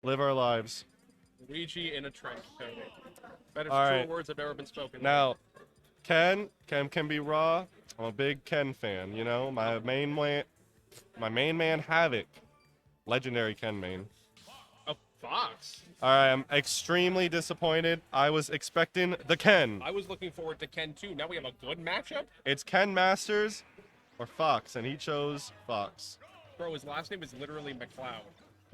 Live our lives. Luigi in a trench coat. That is All true right. words have ever been spoken. Now, Ken can be raw. I'm a big Ken fan. You know, my main man Havoc, legendary Ken main. A Fox. All right, I'm extremely disappointed. I was expecting the Ken. I was looking forward to Ken too. Now we have a good matchup. It's Ken Masters or Fox, and he chose Fox. Bro, his last name is literally McLeod.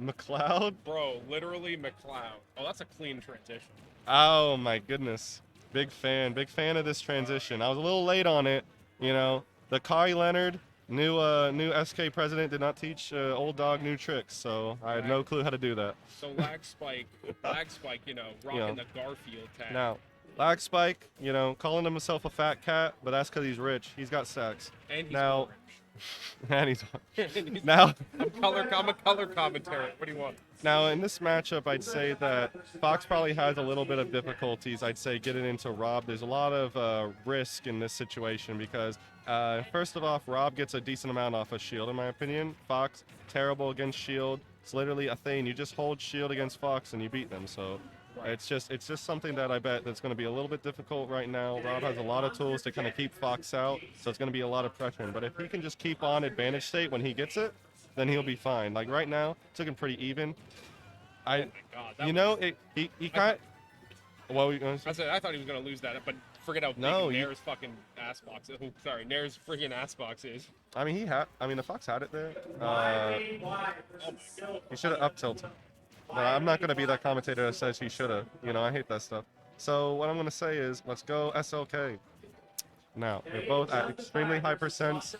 McLeod? Bro, literally McLeod. Oh, that's a clean transition. Oh my goodness. Big fan of this transition. I was a little late on it, you know. The Kari Leonard, new SK president, did not teach old dog new tricks, so I had no clue how to do that. So Lag Spike, rocking the Garfield tag. Now, Lag Spike, you know, calling himself a fat cat, but that's because he's rich. He's got sex. And he's now, orange. and he's And he's- now. I'm a color commentary. What do you want? Now, in this matchup, I'd say that Fox probably has a little bit of difficulties. I'd say getting into Rob. There's a lot of risk in this situation because, first of all, Rob gets a decent amount off of Shield, in my opinion. Fox, terrible against Shield. It's literally a thing. You just hold Shield against Fox and you beat them. So it's just something that I bet that's going to be a little bit difficult right now. Rob has a lot of tools to kind of keep Fox out, so it's going to be a lot of pressure. But if he can just keep on advantage state when he gets it, then he'll be fine. Like right now, it's looking pretty even. Oh my God, that You was- know, he kind of. What were you going to say? I thought he was gonna lose that, but forget how big Nair's fucking ass box is. Oh, sorry, Nair's freaking ass box is. I mean, the Fox had it there. He should have up tilted. But I'm not going to be that commentator that says he should have. You know, I hate that stuff. So what I'm going to say is, let's go SLK. Now, they're both at extremely high percents.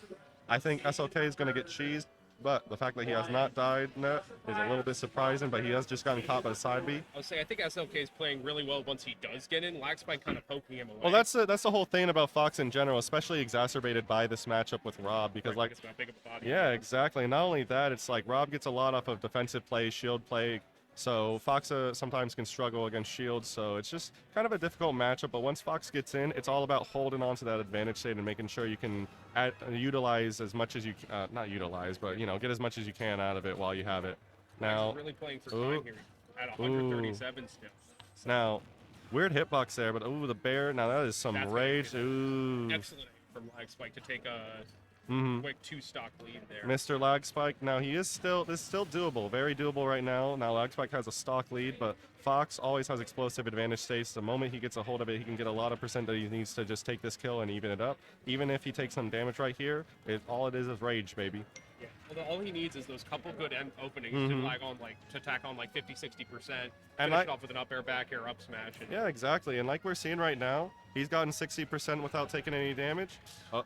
I think SLK is going to get cheesed, but the fact that he has not died yet is a little bit surprising, but he has just gotten caught by the side B. I would say I think SLK is playing really well once he does get in. Laxpike kind of poking him away. Well, that's the whole thing about Fox in general, especially exacerbated by this matchup with Rob, because Right, it's got big of a body. yeah, exactly. And not only that, it's like Rob gets a lot off of defensive play, shield play. So Fox sometimes can struggle against shields, so it's just kind of a difficult matchup. But once Fox gets in, it's all about holding on to that advantage state and making sure you can utilize as much as you not utilize, but you know, get as much as you can out of it while you have it. Now, He's really playing for time here at 137 still. So now, weird hitbox there, but ooh, the bear. Now that is some That's rage. very Ooh, excellent from Laxpike to take a quick 2-stock lead there. Mr. Lag Spike. Now this is still doable, very doable right now. Now Lag Spike has a stock lead, but Fox always has explosive advantage states. The moment he gets a hold of it, he can get a lot of percent that he needs to just take this kill and even it up. Even if he takes some damage right here, all it is rage, baby. Yeah. Well, all he needs is those couple good end openings to tack on like 50-60%, And finish it off with an up air, back air, up smash. And Yeah, exactly. And like we're seeing right now, he's gotten 60% without taking any damage.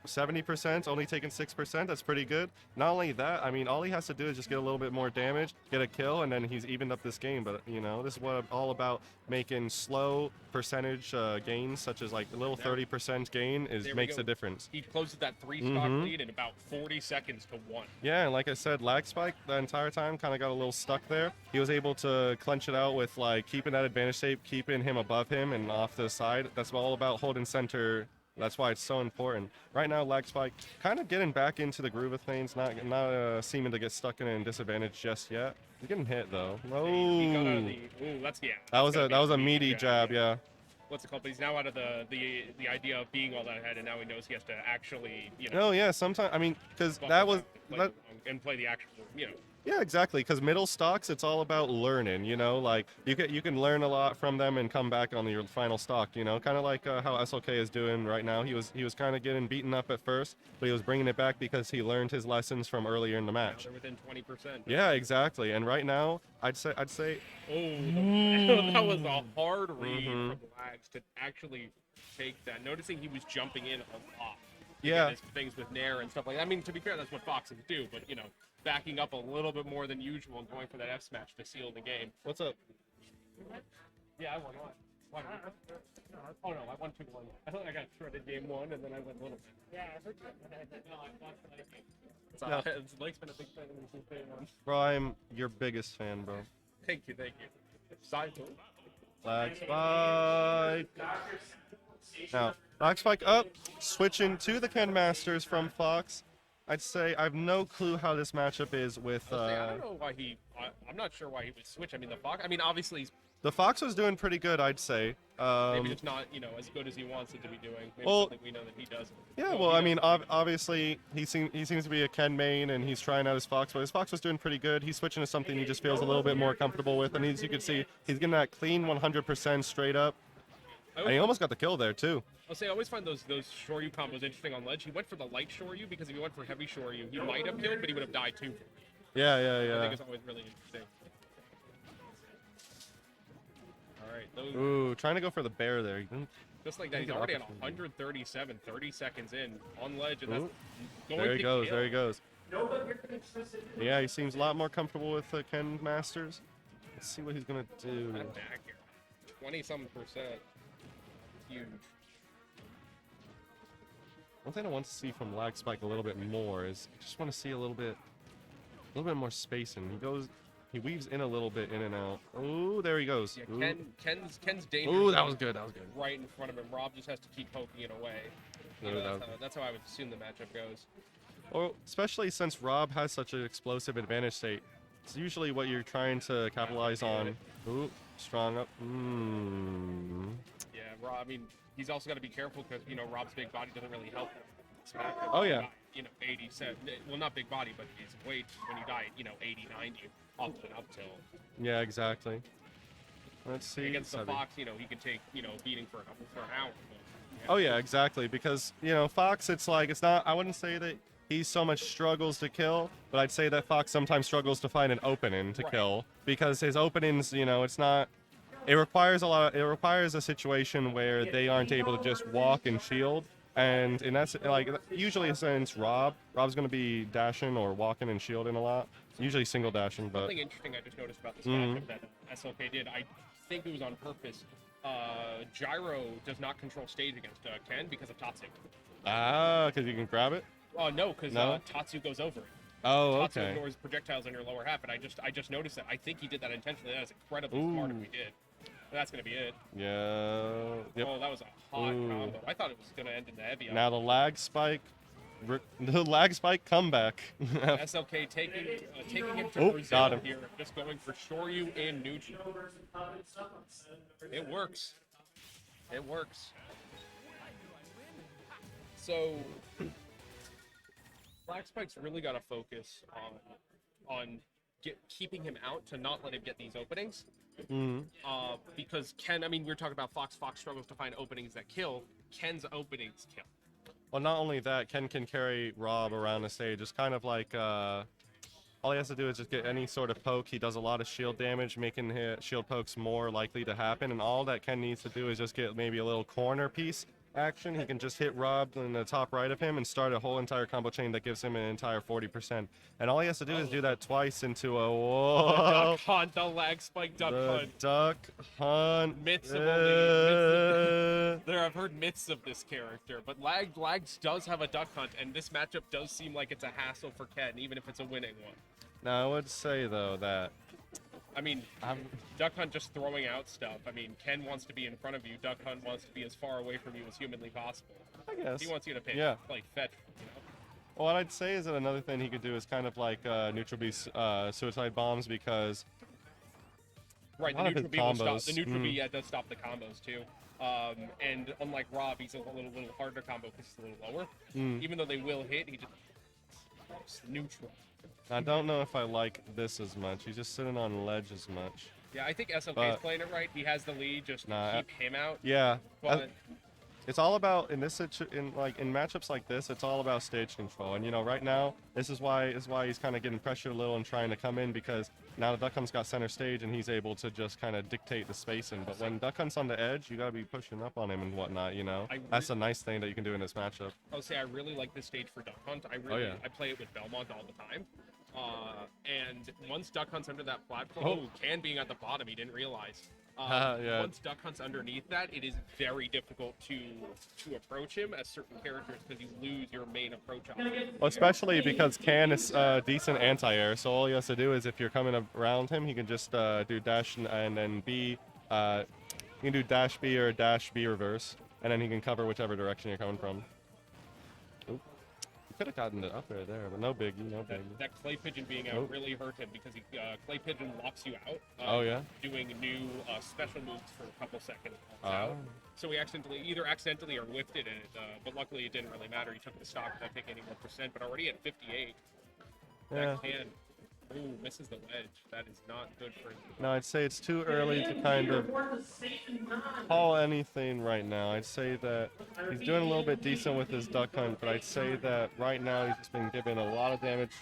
70%, only taking 6%. That's pretty good. Not only that, I mean, all he has to do is just get a little bit more damage, get a kill, and then he's evened up this game. But, you know, this is what I'm all about. Making slow percentage gains, such as like a little 30% gain, makes a difference. He closes that 3-stock lead in about 40 seconds to 1. Yeah, and like I said, Lag Spike the entire time kind of got a little stuck there. He was able to clench it out with like keeping that advantage shape, keeping him above him and off the side. That's all about holding center. That's why it's so important. Right now, Lag Spike kind of getting back into the groove of things, not seeming to get stuck in a disadvantage just yet. He's getting hit though. He got out of the, That was a meaty jab, yeah. What's it called? But he's now out of the idea of being all that ahead, and now he knows he has to actually, Oh yeah, sometimes I mean, because that was and play the actual, Yeah, exactly. Because middle stocks, it's all about learning. You know, like you can learn a lot from them and come back on your final stock. You know, kind of like how SLK is doing right now. He was kind of getting beaten up at first, but he was bringing it back because he learned his lessons from earlier in the match. They're within 20%. Yeah, exactly. And right now, I'd say. Oh, that was a hard read from Lags to actually take that. Noticing he was jumping in a lot. Yeah. His things with Nair and stuff like that. I mean, to be fair, that's what Foxes do, but, backing up a little bit more than usual and going for that F smash to seal the game. What's up? Yeah, I won. Oh, no, I won 2-1. I thought I got shredded game 1, and then I went a little bit. Yeah, I heard that. Lake's been a big fan of me since day 1. Bro, I'm your biggest fan, bro. Thank you. Side move. Lag Spike. Now, Lag Spike up, switching to the Ken Masters from Fox. I'd say I have no clue how this matchup is with. I don't know why he. I'm not sure why he would switch. I mean, the Fox. I mean, obviously, he's The Fox was doing pretty good, I'd say. maybe just not, as good as he wants it to be doing. Maybe Well, something we know that he doesn't. Yeah, Well, well, he I mean, doesn't. obviously he seems to be a Ken main, and he's trying out his Fox, but his Fox was doing pretty good. He's switching to something he just feels a little bit more comfortable with, and as you can see, he's getting that clean 100% straight up, and he almost got the kill there too. I'll say I always find those Shoryu combos interesting on ledge. He went for the light Shoryu because if he went for heavy Shoryu, he might have killed, but he would have died too. Yeah, I yeah, think it's always really interesting. All right, those. Ooh, trying to go for the bear there. Just like that, he's already at 137, 30 seconds in on ledge, and that's Ooh, going there he to goes, kill. there he goes. Yeah, he seems a lot more comfortable with Ken Masters. Let's see what he's gonna do. That back here, 20-something%. Huge. One thing I want to see from Lag Spike a little bit more is I just want to see a little bit more spacing. He weaves in a little bit in and out. Oh, there he goes. Yeah, Ooh. Ken's dangerous. Ooh, that was good. That was good. Right in front of him. Rob just has to keep poking it away. That's how I would assume the matchup goes. Well, especially since Rob has such an explosive advantage state, it's usually what you're trying to capitalize on. Ooh, strong up. Yeah, Rob. I mean, he's also got to be careful because Rob's big body doesn't really help him. Smack him. Oh yeah. 87. Well, not big body, but his weight when you die, 80, 90 up and up till. Yeah, exactly. Let's see. Against the Fox, he can take beating for an hour. Oh yeah, exactly. Because Fox, it's not. I wouldn't say that he so much struggles to kill, but I'd say that Fox sometimes struggles to find an opening to kill because his openings, it's not. It requires It requires a situation where they aren't able to just walk and shield. And that's usually since Rob's going to be dashing or walking and shielding a lot. Usually single dashing, but something interesting I just noticed about this matchup that SLK did. I think it was on purpose. Gyro does not control stage against Ken because of Tatsu. Because you can grab it. Oh no, because No? Tatsu goes over it. Oh, Tatsu okay. ignores projectiles on your lower half, and I just noticed that. I think he did that intentionally. That is incredibly Ooh. smart if he did. But that's gonna be it. Yeah. Yep. Oh, that was a hot Ooh. combo. I thought it was gonna end in the heavy. Now the lag spike comeback. SLK taking him to Oh, Brazil got him. here, just going for Shoryu in neutral. It works. It works. So, Black Spike's really got to focus on keeping him out to not let him get these openings. Because Ken, I mean, we were talking about Fox. Fox struggles to find openings that kill. Ken's openings kill. Well, not only that, Ken can carry Rob around the stage. It's kind of like all he has to do is just get any sort of poke. He does a lot of shield damage, making his shield pokes more likely to happen. And all that Ken needs to do is just get maybe a little corner piece action. He can just hit Rob in the top right of him and start a whole entire combo chain that gives him an entire 40%. And all he has to do is do that twice into a whoa. The duck hunt, the lag spike duck hunt. Duck hunt. Myths of there, I've heard myths of this character, but Lags does have a duck hunt, and this matchup does seem like it's a hassle for Ken, even if it's a winning one. Now, I would say, though, that I mean, Duck Hunt just throwing out stuff. I mean, Ken wants to be in front of you. Duck Hunt wants to be as far away from you as humanly possible. I guess. He wants you to play fetch, Well, what I'd say is that another thing he could do is kind of like Neutral B suicide bombs because right, the Neutral B will stop. The Neutral B does stop the combos too. And unlike Rob, he's a little harder combo because he's a little lower. Even though they will hit, he just neutral. I don't know if I like this as much. He's just sitting on ledge as much. Yeah, I think SLK is playing it right. He has the lead. Just keep him out. Yeah. But it's all about in matchups like this. It's all about stage control. And right now, this is why he's kind of getting pressured a little and trying to come in because now the Duck Hunt's got center stage and he's able to just kind of dictate the spacing. But when Duck Hunt's on the edge, you gotta be pushing up on him and whatnot. That's a nice thing that you can do in this matchup. I'll say I really like this stage for Duck Hunt. I play it with Belmont all the time. And once Duck Hunt's under that platform, Can being at the bottom, he didn't realize. Once Duck Hunt's underneath that, it is very difficult to approach him as certain characters because you lose your main approach on him. Well, especially because Can is decent anti-air, so all he has to do is if you're coming around him, he can just do dash and then B. You can do dash B or dash B reverse, and then he can cover whichever direction you're coming from. Oop. could have gotten the up air there, but no biggie, no biggie. That clay pigeon being out really hurt him because clay pigeon locks you out. Oh yeah. Doing new special moves for a couple seconds out. So he either accidentally or whiffed it, but luckily it didn't really matter. He took the stock without taking any more percent, but already at 58. Yeah. That can. Ooh, misses the wedge. That is not good for him. No, I'd say it's too early to kind of call anything right now. I'd say that he's doing a little bit decent with his duck hunt, but I'd say that right now he's just been given a lot of damage.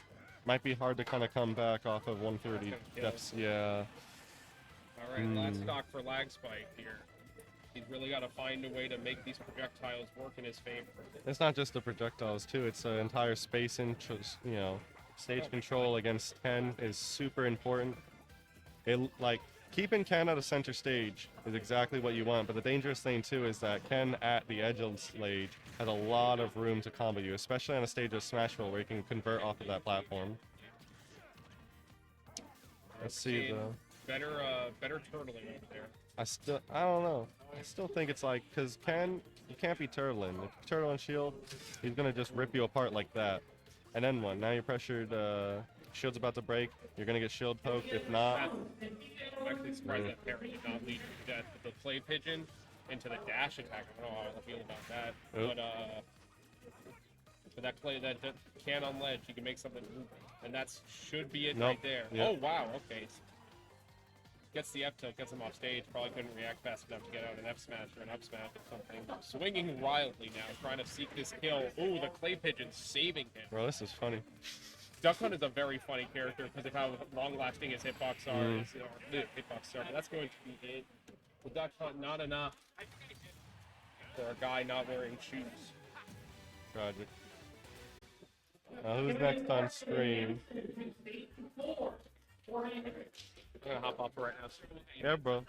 Might be hard to kind of come back off of 130 depths. Yeah. All right, last stock for Lag Spike here. He's really got to find a way to make these projectiles work in his favor. It's not just the projectiles too. It's the entire space interest. Stage control against Ken is super important. Keeping Ken out of center stage is exactly what you want, but the dangerous thing too is that Ken at the edge of the stage has a lot of room to combo you, especially on a stage of Smashville where you can convert off of that platform. Let's see though. Better turtling over there. I don't know. I still think it's because Ken, you can't be turtling. If you turtle and shield, he's gonna just rip you apart like that. And then what? Now you're pressured, shield's about to break, you're going to get shield poked, if not... I'm actually surprised that parry did not lead to the play pigeon into the dash attack. I don't know how I feel about that. Oop. But that can on ledge, you can make something move. And that should be it Nope. right there. Yep. Oh, wow, okay. Gets the F tilt, gets him off stage. Probably couldn't react fast enough to get out an F smash or an up smash or something. Swinging wildly now, trying to seek this kill. Ooh, the clay pigeon saving him. Bro, this is funny. Duck Hunt is a very funny character because of how long-lasting his hitbox are. But that's going to be it. With Duck Hunt, not enough for a guy not wearing shoes. Tragic. Who's next on stream? I'm gonna hop off right now. Yeah, bro.